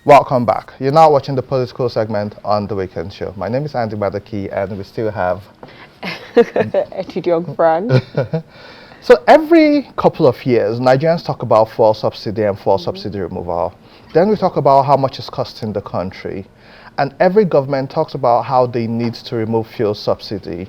Welcome back. You're now watching the political segment on The Weekend Show. My name is Andy Madaki, and we still have... Young Frank. So every couple of years, Nigerians talk about fuel subsidy and fuel subsidy removal. Then we talk about how much it's costing the country. And every government talks about how they need to remove fuel subsidy.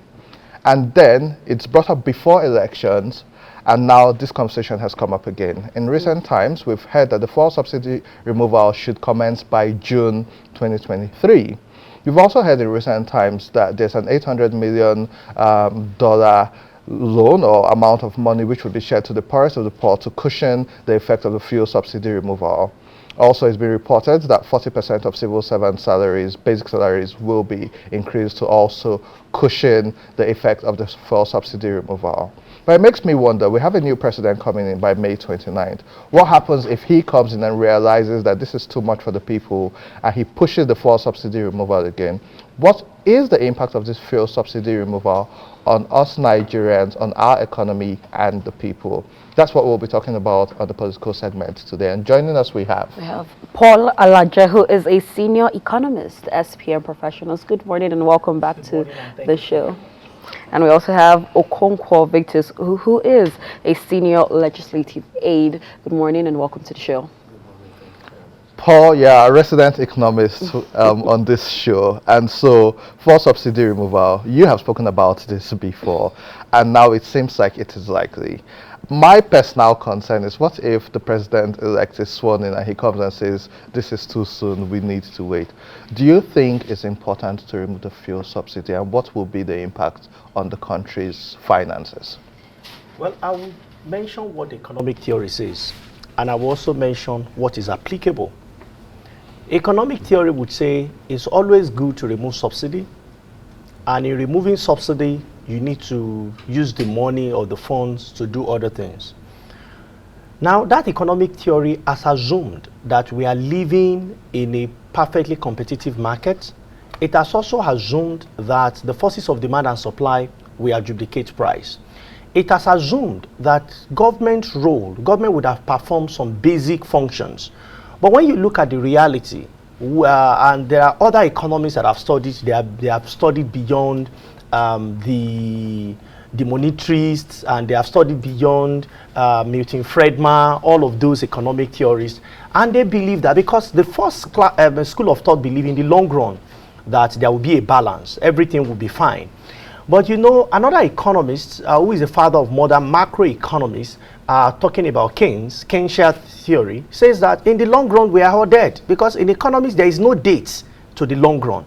And then it's brought up before elections, and now this conversation has come up again. In recent times, we've heard that the fuel subsidy removal should commence by June 2023. We've also heard in recent times that there's an $800 million loan or amount of money which will be shared to the poorest of the poor to cushion the effect of the fuel subsidy removal. Also, it's been reported that 40% of civil servant salaries, basic salaries, will be increased to also cushion the effect of the fuel subsidy removal. But it makes me wonder, we have a new president coming in by May 29th. What happens if he comes in and realizes that this is too much for the people and he pushes the fuel subsidy removal again? What is the impact of this fuel subsidy removal on us Nigerians, on our economy and the people? That's what we'll be talking about on the political segment today. And joining us we have Paul Alaje, who is a senior economist, SPM Professionals. Good morning and welcome back to the show. And we also have Okonkwo Victus, who is a senior legislative aide. Good morning and welcome to the show. Paul, a resident economist on this show. And so, for subsidy removal, you have spoken about this before, and now it seems like it is likely. My personal concern is, what if the president-elect is sworn in and he comes and says, this is too soon, we need to wait? Do you think it's important to remove the fuel subsidy, and what will be the impact on the country's finances? Well, I will mention what economic theory says, and I will also mention what is applicable. Economic theory would say it's always good to remove subsidy, and in removing subsidy, you need to use the money or the funds to do other things. Now, that economic theory has assumed that we are living in a perfectly competitive market. It has also assumed that the forces of demand and supply will adjudicate price. It has assumed that government would have performed some basic functions. But when you look at the reality, and there are other economists that have studied, they have studied beyond the monetarists, and they have studied beyond Milton Friedman, all of those economic theorists, and they believe that because the first school of thought believe in the long run that there will be a balance, everything will be fine. But you know, another economist who is the father of modern macroeconomists, talking about Keynesian theory, says that in the long run we are all dead, because in economics there is no date to the long run.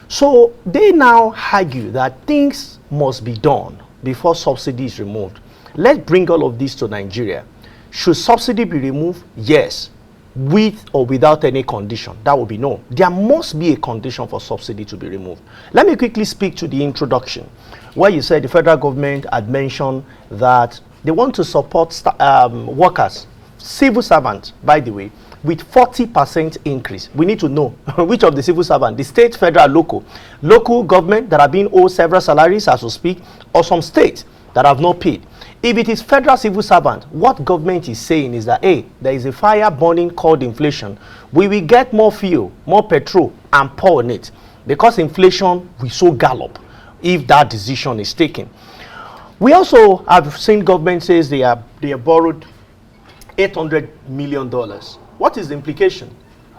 So they now argue that things must be done before subsidy is removed. Let's bring all of this to Nigeria. Should subsidy be removed? Yes. With or without any condition? That would be no. There must be a condition for subsidy to be removed. Let me quickly speak to the introduction, where you said the federal government had mentioned that they want to support workers, civil servants, by the way, with 40% increase. We need to know which of the civil servants, the state, federal, local government that have been owed several salaries as we speak, or some states that have not paid. If it is federal civil servant, what government is saying is that, hey, there is a fire burning called inflation. We will get more fuel, more petrol, and pour on it, because inflation will so gallop if that decision is taken. We also have seen government says they have borrowed $800 million. What is the implication?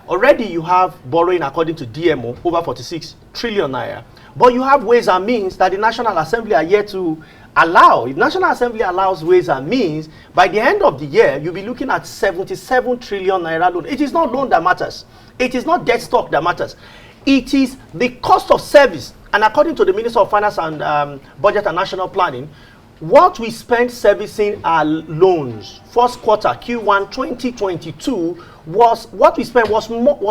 Already you have borrowing according to DMO over 46 trillion naira, but you have ways and means that the National Assembly are yet to allow. If National Assembly allows ways and means, by the end of the year, you'll be looking at 77 trillion naira loan. It is not loan that matters. It is not debt stock that matters. It is the cost of service. And according to the Minister of Finance and Budget and National Planning, what we spent servicing our loans first quarter Q1 2022 was what we spent was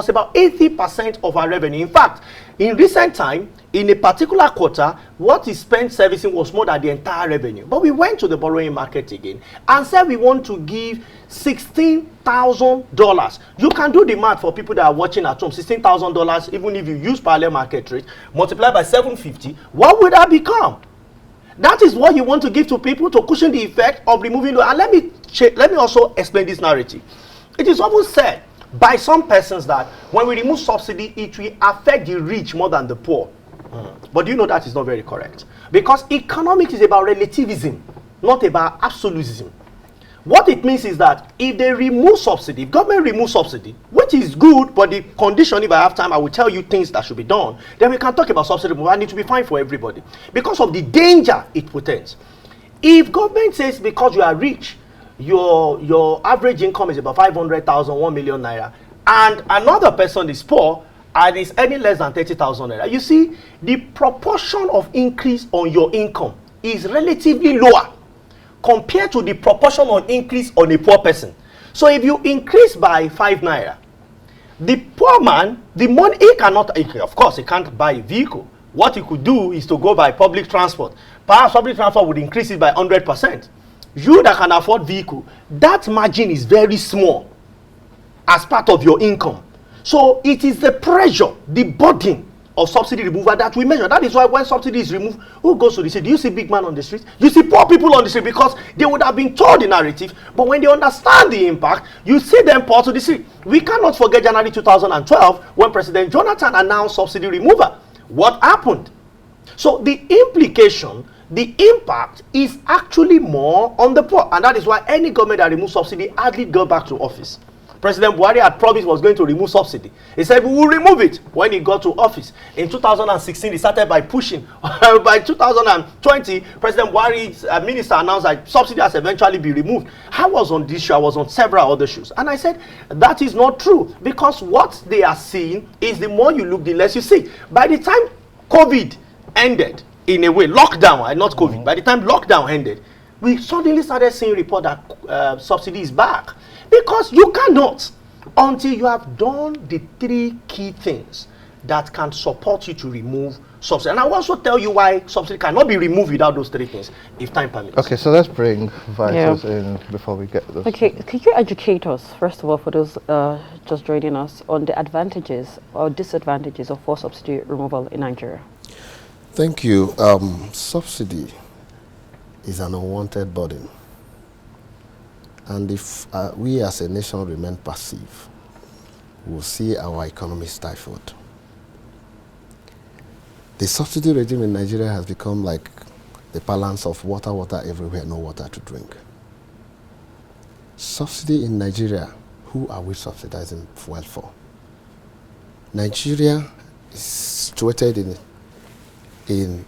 about 80% of our revenue. In fact, in recent time, in a particular quarter, what we spent servicing was more than the entire revenue. But we went to the borrowing market again and said we want to give $16,000. You can do the math for people that are watching at home. $16,000, even if you use parallel market rate, multiply by 750, what would that become? That is what you want to give to people to cushion the effect of removing. And let me also explain this narrative. It is often said by some persons that when we remove subsidy, it will affect the rich more than the poor. But you know that is not very correct. Because economics is about relativism, not about absolutism. What it means is that if they remove subsidy, if government removes subsidy, which is good, but the condition, if I have time, I will tell you things that should be done, then we can talk about subsidy removal, and it will be fine for everybody. Because of the danger it portends. If government says because you are rich, your average income is about 500,000, 1 million naira, and another person is poor and is earning less than 30,000 naira, you see, the proportion of increase on your income is relatively lower compared to the proportion on increase on a poor person. So if you increase by 5 naira, the poor man, the money, of course, he can't buy a vehicle. What he could do is to go by public transport. Perhaps public transport would increase it by 100%. You that can afford vehicle, that margin is very small as part of your income. So it is the pressure, the burden of subsidy removal that we measure. That is why when subsidy is removed, who goes to the street? Do you see big man on the street? You see poor people on the street, because they would have been told the narrative, but when they understand the impact, you see them pour to the street. We cannot forget January 2012 when President Jonathan announced subsidy removal. What happened? So the implication, the impact is actually more on the poor, and that is why any government that removes subsidy hardly go back to office. President Buhari had promised he was going to remove subsidy. He said we will remove it when he got to office. In 2016, he started by pushing. By 2020, President Buhari's minister announced that subsidy has eventually been removed. I was on this show, I was on several other shows, and I said that is not true, because what they are seeing is the more you look, the less you see. By the time COVID ended, in a way, lockdown, not COVID, by the time lockdown ended, we suddenly started seeing report that subsidy is back. Because you cannot, until you have done the 3 key things that can support you to remove subsidy. And I will also tell you why subsidy cannot be removed without those 3 things, if time permits. Okay, so let's bring Vitus in before we get this. Okay, can you educate us, first of all, for those just joining us, on the advantages or disadvantages of forced subsidy removal in Nigeria? Thank you. Subsidy is an unwanted burden. And if we as a nation remain passive, we'll see our economy stifled. The subsidy regime in Nigeria has become like the balance of water everywhere, no water to drink. Subsidy in Nigeria, who are we subsidizing fuel for? Nigeria is situated in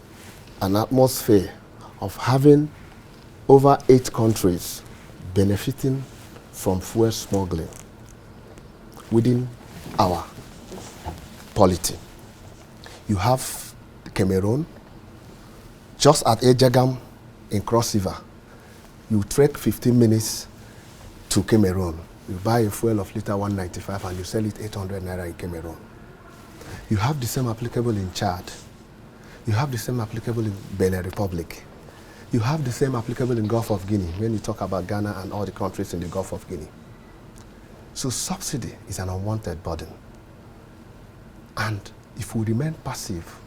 an atmosphere of having over 8 countries benefiting from fuel smuggling within our polity. You have Cameroon, just at Ejagam in Cross River. You trek 15 minutes to Cameroon. You buy a fuel of liter 195 and you sell it 800 naira in Cameroon. You have the same applicable in Chad. You have the same applicable in Benin Republic. You have the same applicable in Gulf of Guinea when you talk about Ghana and all the countries in the Gulf of Guinea. So subsidy is an unwanted burden. And if we remain passive,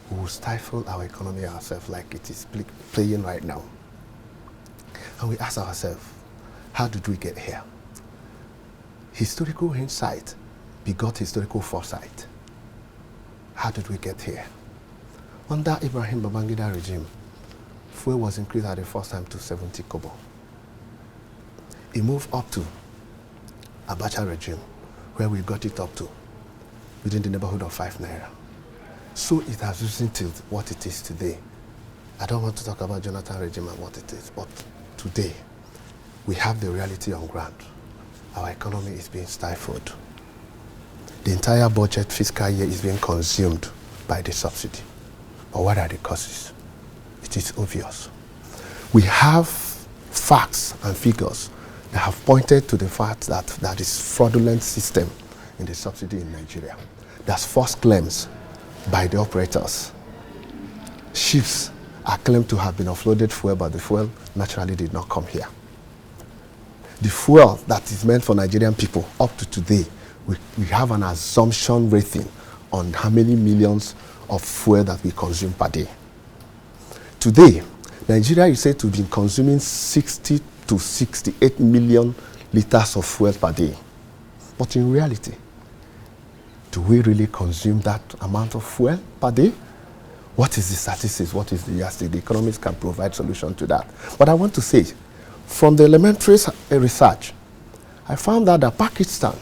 we will stifle our economy ourselves like it is playing right now. And we ask ourselves, how did we get here? Historical insight begot historical foresight. How did we get here? Under Ibrahim Babangida regime, fuel was increased at the first time to 70 kobo. It moved up to Abacha regime, where we got it up to within the neighborhood of 5 naira. So it has risen till what it is today. I don't want to talk about Jonathan regime and what it is, but today we have the reality on ground. Our economy is being stifled. The entire budget fiscal year is being consumed by the subsidy. But what are the causes? It is obvious. We have facts and figures that have pointed to the fact that there is fraudulent system in the subsidy in Nigeria. There's false claims by the operators. Ships are claimed to have been offloaded fuel, but the fuel naturally did not come here. The fuel that is meant for Nigerian people, up to today, we have an assumption rating on how many millions of fuel that we consume per day. Today, Nigeria is said to be consuming 60 to 68 million liters of fuel per day. But in reality, do we really consume that amount of fuel per day? What is the statistics? What is the yardstick? The economists can provide solution to that. But I want to say, from the elementary research, I found out that Pakistan,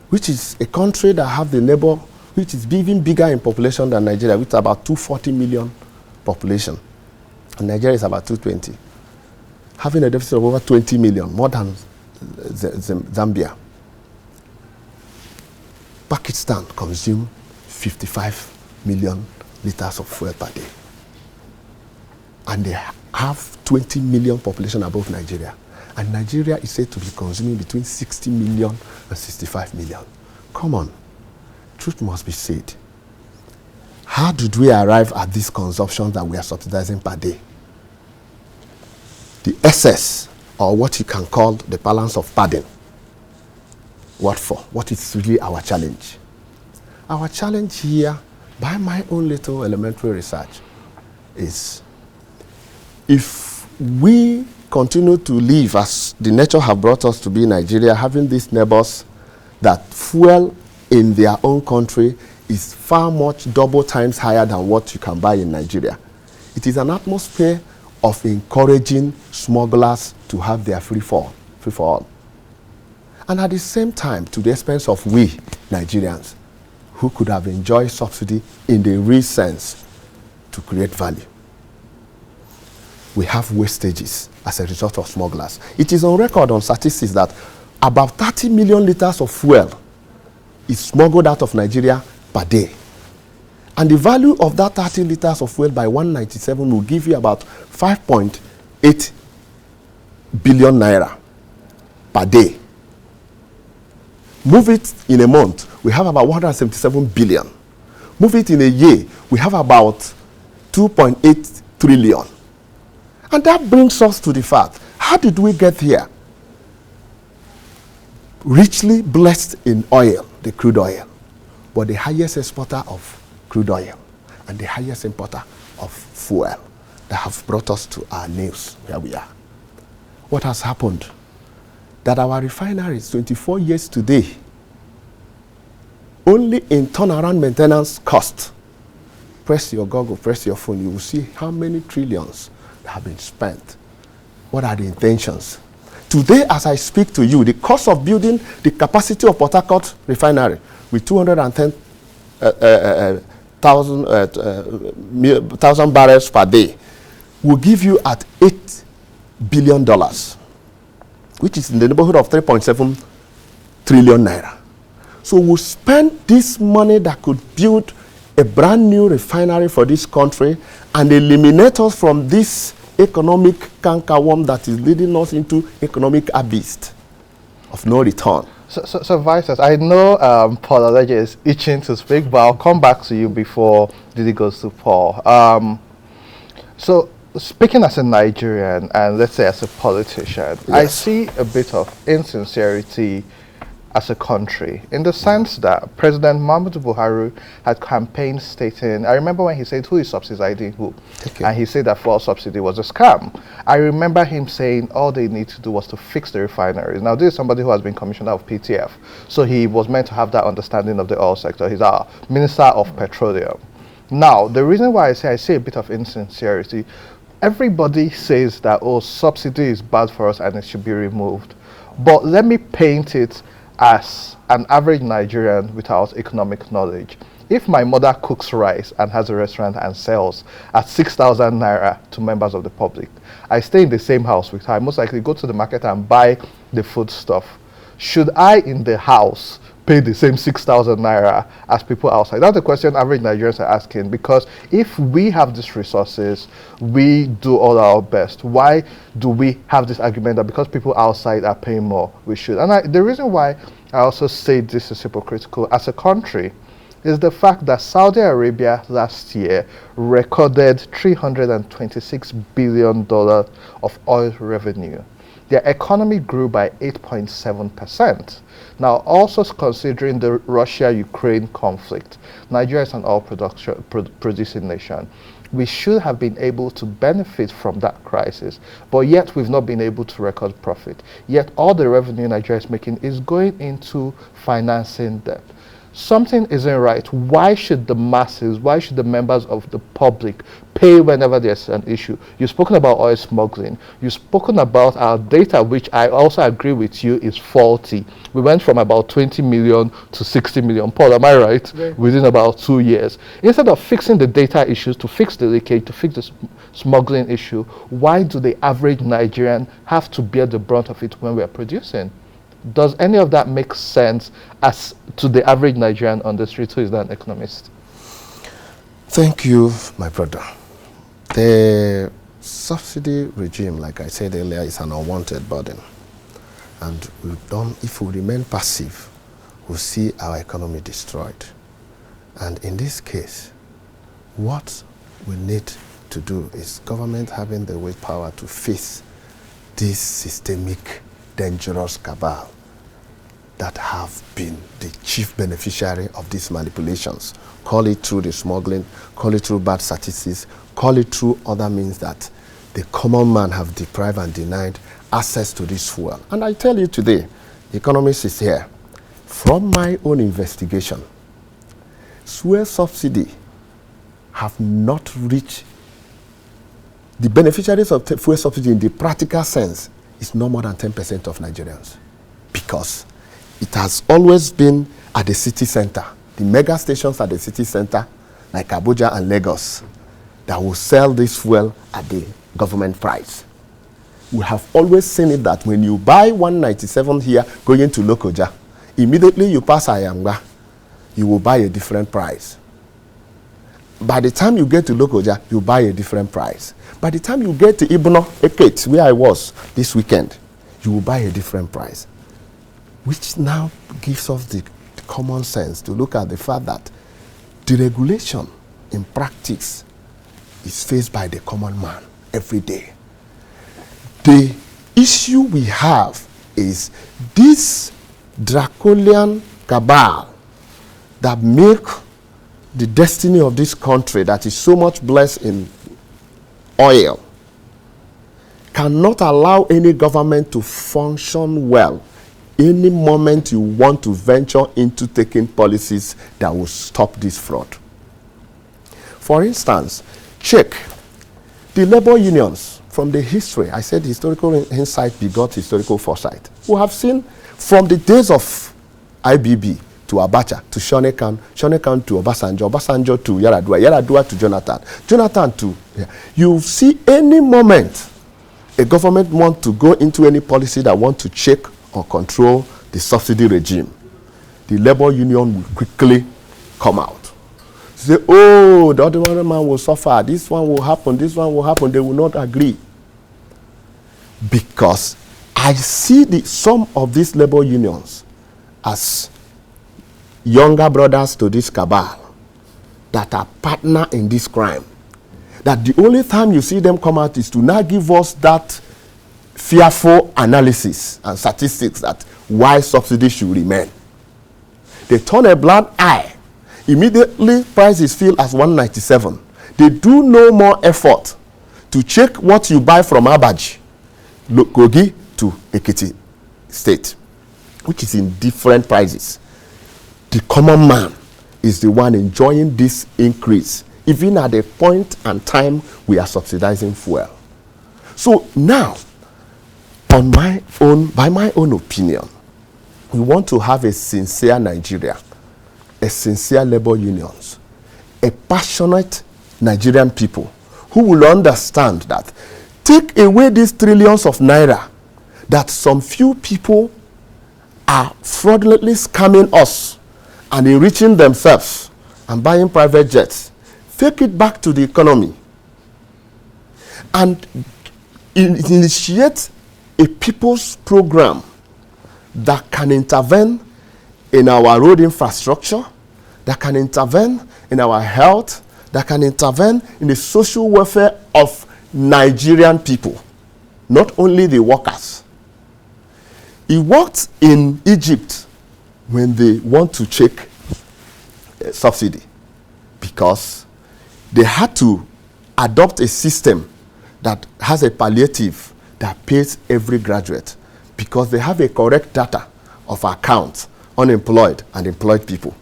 which is a country that have the neighbor, which is even bigger in population than Nigeria, which is about 240 million population, and Nigeria is about 220, having a deficit of over 20 million, more than Zambia. Pakistan consumes 55 million liters of fuel per day. And they have 20 million population above Nigeria. And Nigeria is said to be consuming between 60 million and 65 million. Come on, truth must be said. How did we arrive at this consumption that we are subsidizing per day? The excess, or what you can call the balance of pardon. What for? What is really our challenge? Our challenge here, by my own little elementary research, is if we continue to live as the nature have brought us to be Nigeria, having these neighbors that fuel in their own country is far much double times higher than what you can buy in Nigeria. It is an atmosphere of encouraging smugglers to have their free for all. And at the same time, to the expense of we Nigerians, who could have enjoyed subsidy in the real sense to create value. We have wastages as a result of smugglers. It is on record on statistics that about 30 million liters of fuel is smuggled out of Nigeria per day. And the value of that 30 liters of fuel by 197 will give you about 5.8 billion naira per day. Move it in a month, we have about 177 billion. Move it in a year, we have about 2.8 trillion. And that brings us to the fact, how did we get here? Richly blessed in oil, the crude oil, but the highest exporter of crude oil and the highest importer of fuel that have brought us to our news where we are. What has happened? That our refineries, 24 years today, only in turnaround maintenance cost, press your Google, press your phone, you will see how many trillions have been spent. What are the intentions? Today, as I speak to you, the cost of building the capacity of Port Harcourt refinery with 210,000 barrels per day will give you at $8 billion, which is in the neighborhood of 3.7 trillion naira. So we'll spend this money that could build a brand new refinery for this country and eliminate us from this economic cankerworm that is leading us into economic abyss of no return. So Vices, I know Paul Aleje is itching to speak, but I'll come back to you before Didi goes to Paul. So speaking as a Nigerian and let's say as a politician, Yes. I see a bit of insincerity as a country, in the sense that President Muhammadu Buhari had campaigned stating, I remember when he said, who is subsidizing who? Okay. And he said that fuel subsidy was a scam. I remember him saying all they need to do was to fix the refineries. Now, this is somebody who has been commissioner of PTF, so he was meant to have that understanding of the oil sector. He's our Minister of Petroleum. Now, the reason why I say a bit of insincerity, everybody says that, oh, subsidy is bad for us and it should be removed. But let me paint it as an average Nigerian without economic knowledge. If my mother cooks rice and has a restaurant and sells at 6,000 naira to members of the public, I stay in the same house with her. I most likely go to the market and buy the food stuff. Should I in the house pay the same 6,000 naira as people outside? That's the question average Nigerians are asking, because if we have these resources, we do all our best. Why do we have this argument that because people outside are paying more, we should? And the reason why I also say this is hypocritical as a country is the fact that Saudi Arabia last year recorded $326 billion of oil revenue. Their economy grew by 8.7%. Now, also considering the Russia-Ukraine conflict, Nigeria is an oil producing nation. we should have been able to benefit from that crisis, but yet we've not been able to record profit. Yet all the revenue Nigeria is making is going into financing debt. Something isn't right. Why should the masses, why should the members of the public pay whenever there's an issue? You've spoken about oil smuggling. You've spoken about our data, which I also agree with you is faulty. We went from about 20 million to 60 million. Paul, am I right? Yeah. Within about 2 years. Instead of fixing the data issues, to fix the leakage, to fix the smuggling issue, why do the average Nigerian have to bear the brunt of it when we are producing? Does any of that make sense as to the average Nigerian on the street who is not an economist? Thank you, my brother. The subsidy regime, like I said earlier, is an unwanted burden. And if we remain passive, we'll see our economy destroyed. And in this case, what we need to do is government having the willpower to face this systemic dangerous cabal that have been the chief beneficiary of these manipulations. Call it through the smuggling, call it through bad statistics, call it through other means that the common man have deprived and denied access to this fuel. And I tell you today, Economist is here. From my own investigation, fuel subsidy have not reached the beneficiaries of fuel subsidy in the practical sense is no more than 10% of Nigerians, because it has always been at the city center, the mega stations at the city center, like Abuja and Lagos, that will sell this fuel at the government price. We have always seen it that when you buy 197 here going to Lokoja, immediately you pass Ayangba, you will buy a different price. By the time you get to Lokoja, you buy a different price. By the time you get to Ibuno, Ekate, where I was this weekend, you will buy a different price. Which now gives us the common sense to look at the fact that the regulation in practice is faced by the common man every day. The issue we have is this draconian cabal that make the destiny of this country that is so much blessed in oil cannot allow any government to function well any moment you want to venture into taking policies that will stop this fraud. For instance, check the labor unions from the history. I said historical insight begot historical foresight. We have seen from the days of IBB to Abacha, to Shonekan, Shonekan to Obasanjo, Obasanjo to Yaradua, Yaradua to Jonathan, Jonathan to... Yeah. You see any moment a government want to go into any policy that want to check or control the subsidy regime, the labor union will quickly come out. Say, oh, the other man will suffer, this one will happen, this one will happen. They will not agree. Because I see some of these labor unions as younger brothers to this cabal that are partner in this crime. That the only time you see them come out is to now give us that fearful analysis and statistics that why subsidy should remain. They turn a blind eye. Immediately price is filled as 197. They do no more effort to check what you buy from Abaji, Kogi to Ekiti State, which is in different prices. The common man is the one enjoying this increase, even at the point and time we are subsidizing fuel. So now, by my own opinion, we want to have a sincere Nigeria, a sincere labor unions, a passionate Nigerian people who will understand that take away these trillions of naira that some few people are fraudulently scamming us and enriching themselves and buying private jets. Take it back to the economy and initiate a people's program that can intervene in our road infrastructure, that can intervene in our health, that can intervene in the social welfare of Nigerian people, not only the workers. It worked in Egypt when they want to check subsidy, because they had to adopt a system that has a palliative that pays every graduate because they have a correct data of accounts, unemployed and employed people.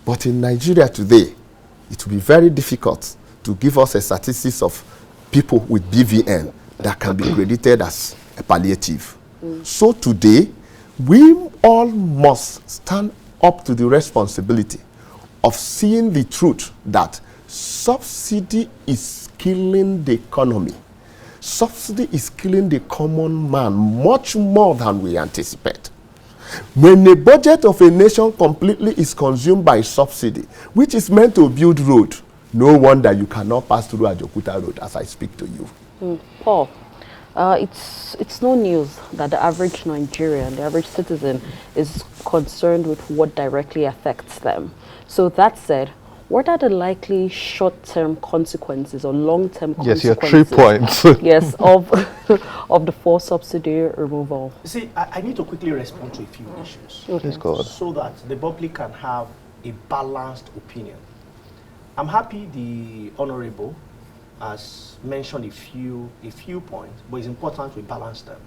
But in Nigeria today, it will be very difficult to give us a statistics of people with BVN that can be credited as a palliative. So today, we all must stand up to the responsibility of seeing the truth that subsidy is killing the economy. Subsidy is killing the common man much more than we anticipate. When the budget of a nation completely is consumed by subsidy, which is meant to build road, no wonder you cannot pass through Ajokuta Road as I speak to you. Paul, it's no news that the average Nigerian, the average citizen, is concerned with what directly affects them. So that said, what are the likely short-term consequences or long-term consequences? Yes, your 3 points. Yes, of the forced subsidy removal. See, I need to quickly respond to a few issues. Please go on. So that the public can have a balanced opinion. I'm happy the Honorable has mentioned a few points, but it's important we balance them.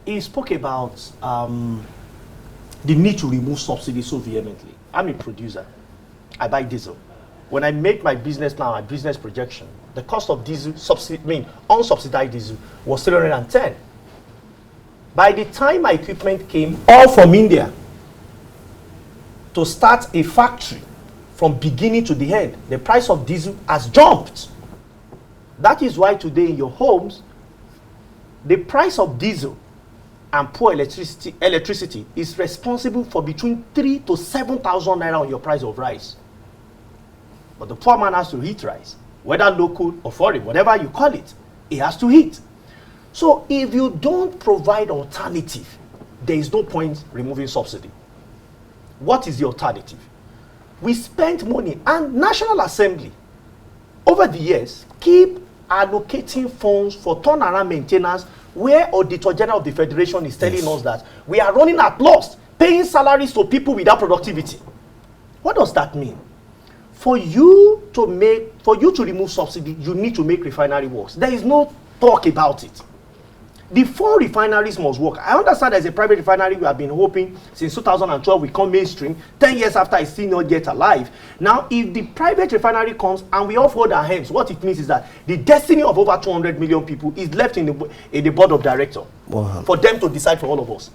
He spoke about the need to remove subsidies so vehemently. I'm a producer. I buy diesel. When I make my business plan, my business projection, the cost of diesel, unsubsidized diesel, was 310. By the time my equipment came all from India to start a factory from beginning to the end, the price of diesel has jumped. That is why today in your homes, the price of diesel and poor electricity is responsible for between 3,000 to 7,000 naira on your price of rice. But the poor man has to eat rice, whether local or foreign, whatever you call it, he has to eat. So if you don't provide alternative, there is no point removing subsidy. What is the alternative? We spent money, and National Assembly over the years keep allocating funds for turnaround maintenance, where Auditor General of the Federation is telling us that we are running at loss, paying salaries to people without productivity. What does that mean? For you to remove subsidy, you need to make refinery works. There is no talk about it. The 4 refineries must work. I understand there's a private refinery we have been hoping since 2012 will come mainstream. 10 years after, it's still not yet alive. Now, if the private refinery comes and we all fold our hands, what it means is that the destiny of over 200 million people is left in the board of directors for them to decide for all of us.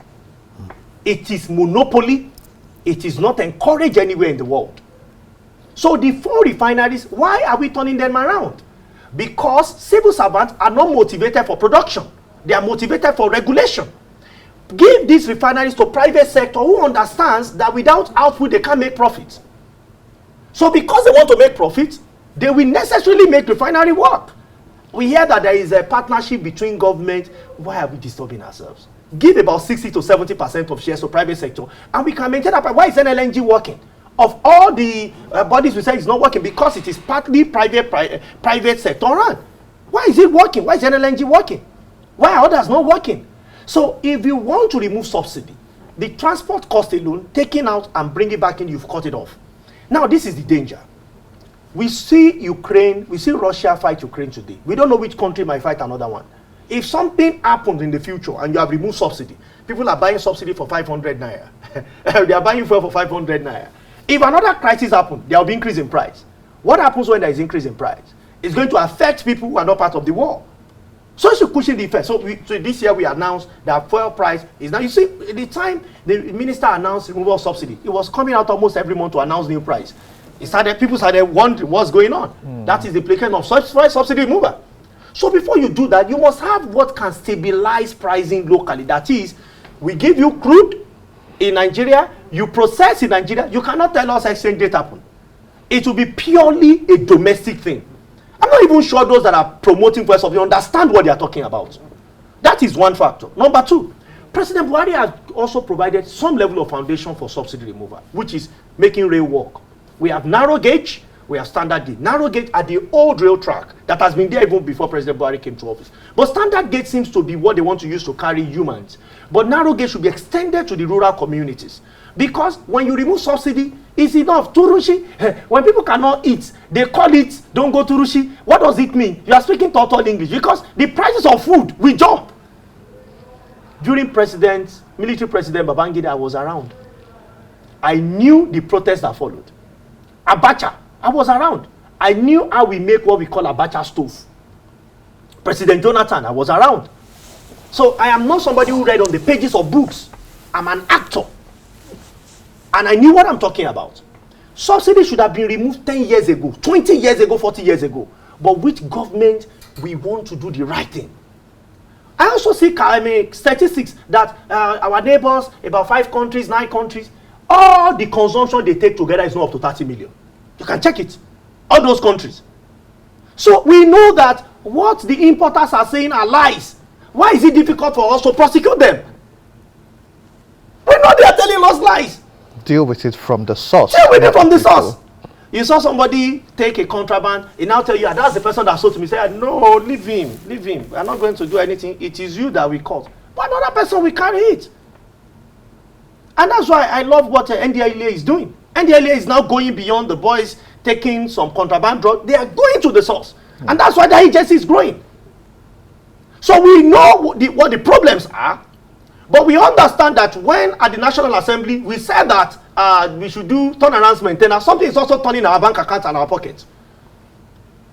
It is monopoly. It is not encouraged anywhere in the world. So the 4 refineries, why are we turning them around? Because civil servants are not motivated for production. They are motivated for regulation. Give these refineries to private sector who understands that without output they can't make profit. So because they want to make profit, they will necessarily make refinery work. We hear that there is a partnership between government. Why are we disturbing ourselves? Give about 60 to 70% of shares to private sector and we can maintain that. Why is NLNG working? Of all the bodies we say it's not working because it is partly private sector run. Why is it working? Why is NLNG working? Why are others not working? So if you want to remove subsidy, the transport cost alone, taking out and bring it back in, you've cut it off. Now this is the danger. We see Ukraine, we see Russia fight Ukraine today. We don't know which country might fight another one. If something happens in the future and you have removed subsidy, people are buying subsidy for 500 naira. They are buying fuel for 500 naira. If another crisis happens, there will be increase in price. What happens when there is increase in price? It's going to affect people who are not part of the war. So it's pushing the effect. So this year we announced that fuel price is now. You see, at the time the minister announced removal of subsidy, it was coming out almost every month to announce new price. People started wondering what's going on. That is the implication of subsidy removal. So before you do that, you must have what can stabilize pricing locally. That is, we give you crude in Nigeria, you process in Nigeria. You cannot tell us exchange rate happen. It will be purely a domestic thing. I'm not even sure those that are promoting fuel subsidy understand what they are talking about. That is one factor. Number 2, President Buhari has also provided some level of foundation for subsidy removal, which is making rail work. We have narrow gauge, we have standard gauge. Narrow gauge are the old rail track that has been there even before President Buhari came to office. But standard gauge seems to be what they want to use to carry humans. But narrow gauge should be extended to the rural communities. Because when you remove subsidy, It's enough. Turushi, when people cannot eat, they call it, don't go Turushi. What does it mean? You are speaking total English because the prices of food will jump. During military president Babangida, I was around. I knew the protest that followed. Abacha, I was around. I knew how we make what we call Abacha stove. President Jonathan, I was around. So I am not somebody who read on the pages of books. I'm an actor. And I knew what I'm talking about. Subsidy should have been removed 10 years ago, 20 years ago, 40 years ago. But which government we want to do the right thing? I also see statistics that our neighbors, about 5 countries, 9 countries, all the consumption they take together is not up to 30 million. You can check it. All those countries. So we know that what the importers are saying are lies. Why is it difficult for us to prosecute them? We know they are telling us lies. Deal with it from the source. Deal with it from the source. You saw somebody take a contraband, he now tell you, that's the person that sold to me. Say, no, leave him, leave him. We are not going to do anything. It is you that we caught. But another person will carry it. And that's why I love what NDLEA is doing. NDLEA is now going beyond the boys taking some contraband drug. They are going to the source. And that's why the agency is growing. So we know what the problems are. But we understand that when at the National Assembly, we said that we should do turnaround maintenance, something is also turning our bank account and our pockets.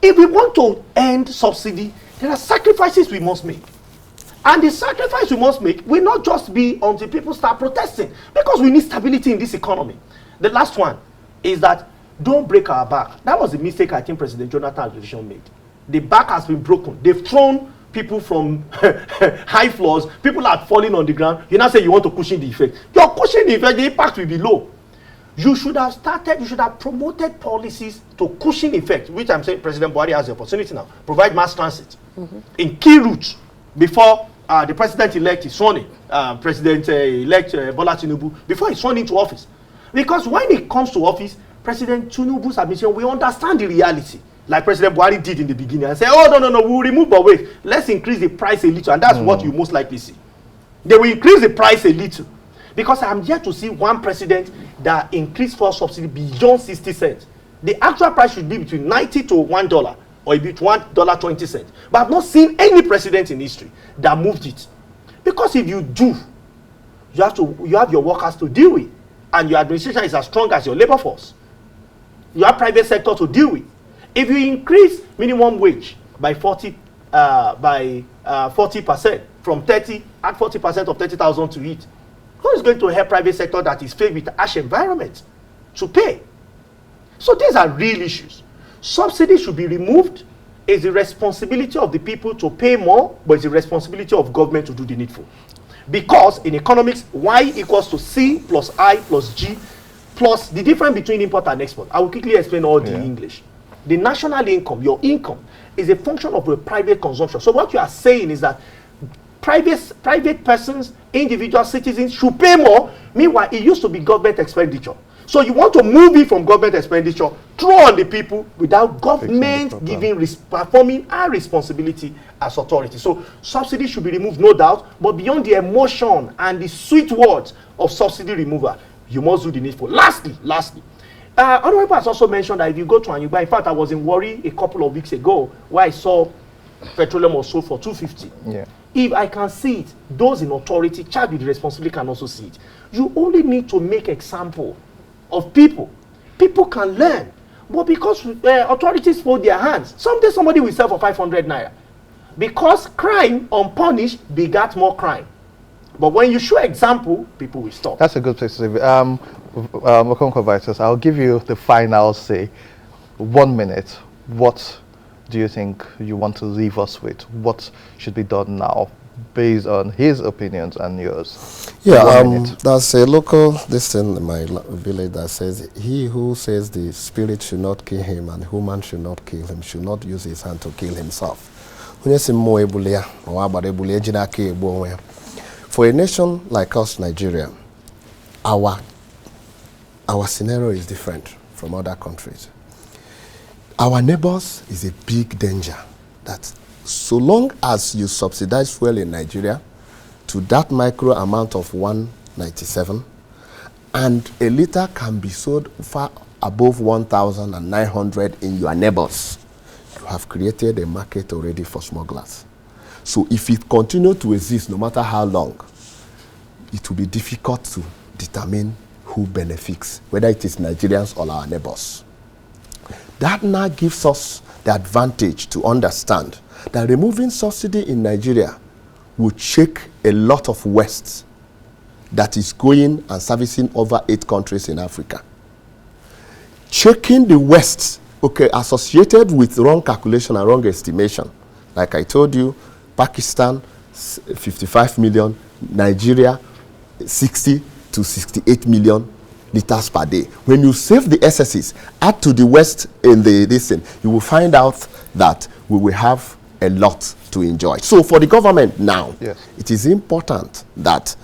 If we want to end subsidy, there are sacrifices we must make. And the sacrifice we must make will not just be until people start protesting, because we need stability in this economy. The last one is that don't break our back. That was the mistake I think President Jonathan administration made. The back has been broken. They've thrown people from high floors, people are falling on the ground. You now say you want to cushion the effect. You're cushioning the effect, the impact will be low. You should have promoted policies to cushion effect, which I'm saying President Buhari has the opportunity now. Provide mass transit in key routes before the president-elect is sworn in, President-elect Bola Tinubu, before he's sworn into office. Because when it comes to office, President Tinubu's admission, we understand the reality. Like President Buhari did in the beginning and say, oh, no, we'll remove, but wait, let's increase the price a little. And that's what you most likely see. They will increase the price a little. Because I'm yet to see one president that increased fuel subsidy beyond 60 cents. The actual price should be between $90 to $1 or between $1.20. But I've not seen any president in history that moved it. Because if you do, you have your workers to deal with. And your administration is as strong as your labor force. You have private sector to deal with. If you increase minimum wage by 40% from 30, add 40% of 30,000 to it, who is going to help private sector that is faced with harsh environment to pay? So these are real issues. Subsidy should be removed. It's the responsibility of the people to pay more, but it's the responsibility of government to do the needful. Because in economics, Y equals to C plus I plus G plus the difference between import and export. I will quickly explain all the English. The national income, your income, is a function of your private consumption. So what you are saying is that private persons, individual citizens should pay more. Meanwhile, it used to be government expenditure. So you want to move it from government expenditure, throw on the people without government performing our responsibility as authority. So subsidy should be removed, no doubt, but beyond the emotion and the sweet words of subsidy removal, you must do the needful. Lastly, Honorable has also mentioned that if you go to Anyugba, in fact, I was in Warri a couple of weeks ago where I saw petroleum was sold for $250. Yeah. If I can see it, those in authority charged with responsibility can also see it. You only need to make example of people. People can learn. But because authorities fold their hands, someday somebody will sell for 500 naira. Because crime unpunished begat more crime. But when you show example, people will stop. That's a good place to leave it. Okonkwo Vitus, I'll give you the final say. 1 minute. What do you think you want to leave us with? What should be done now, based on his opinions and yours? Yeah, there's a local thing in my village that says, he who says the spirit should not kill him and human should not kill him should not use his hand to kill himself. For a nation like us, Nigeria, our scenario is different from other countries. Our neighbors is a big danger. That so long as you subsidize fuel in Nigeria to that micro amount of 197, and a liter can be sold far above 1,900 in your neighbors, you have created a market already for smugglers. So if it continues to exist, no matter how long, it will be difficult to determine who benefits, whether it is Nigerians or our neighbors. That now gives us the advantage to understand that removing subsidy in Nigeria would shake a lot of waste that is going and servicing over 8 countries in Africa. Checking the waste, okay, associated with wrong calculation and wrong estimation. Like I told you, Pakistan, 55 million, Nigeria, 60 to 68 million liters per day. When you save the excesses, add to the waste in this thing, you will find out that we will have a lot to enjoy. So for the government now, yes, it is important that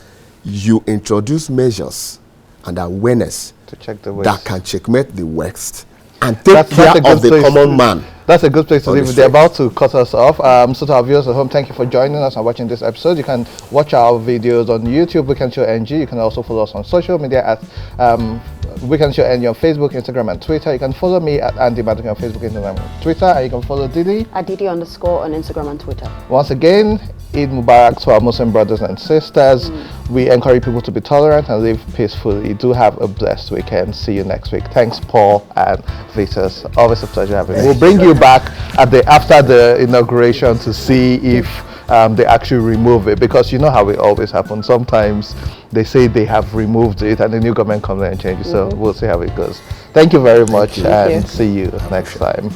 you introduce measures and awareness to check the waste, that can checkmate the waste and take that's care a good of the place common man. That's a good place to on leave the it. They're street. about to cut us off. So to our viewers at home, thank you for joining us and watching this episode. You can watch our videos on YouTube, Weekend Show NG. You can also follow us on social media at Weekend Show NG on Facebook, Instagram, and Twitter. You can follow me at Andy Maduka on Facebook, Instagram, and Twitter. And you can follow Didi At Didi underscore on Instagram and Twitter. Once again, Eid Mubarak to our Muslim brothers and sisters. We encourage people to be tolerant and live peacefully. Do have a blessed weekend. See you next week. Thanks, Paul and Vitus. Always a pleasure having you. We'll bring you back after the inauguration to see if they actually remove it, because you know how it always happens. Sometimes they say they have removed it and the new government comes in and changes. So we'll see how it goes. Thank you very much, and see you next time.